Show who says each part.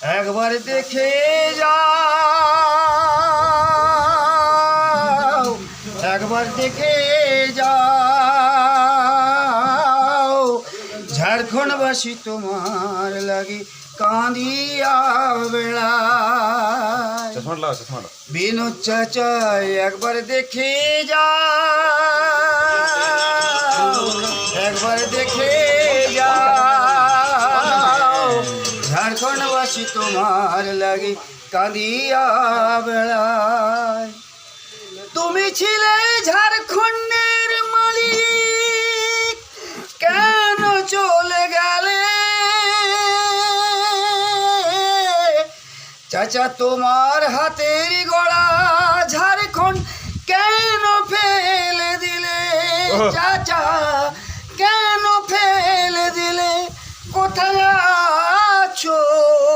Speaker 1: একবার দেখে যাও, একবার দেখে যাও, ঝাড়খণ্ডবাসী তোমার লাগি কাঁদিয়া বেড়ায়। বিনোদ চাচা একবার দেখে যাও, একবার দেখে যাও, ঝাড়খণ্ডবাসী তোমার লাগি কাঁদিয়া বেড়ায়। তুমি ছিলে ঝাড়খণ্ডের মালিক, কেন চলে গেলে? চাচা তোমার হাতের গড়া ঝাড়খণ্ড কেন ফেলে দিলে? চাচা কেন ফেলে দিলে? কোথায় আছো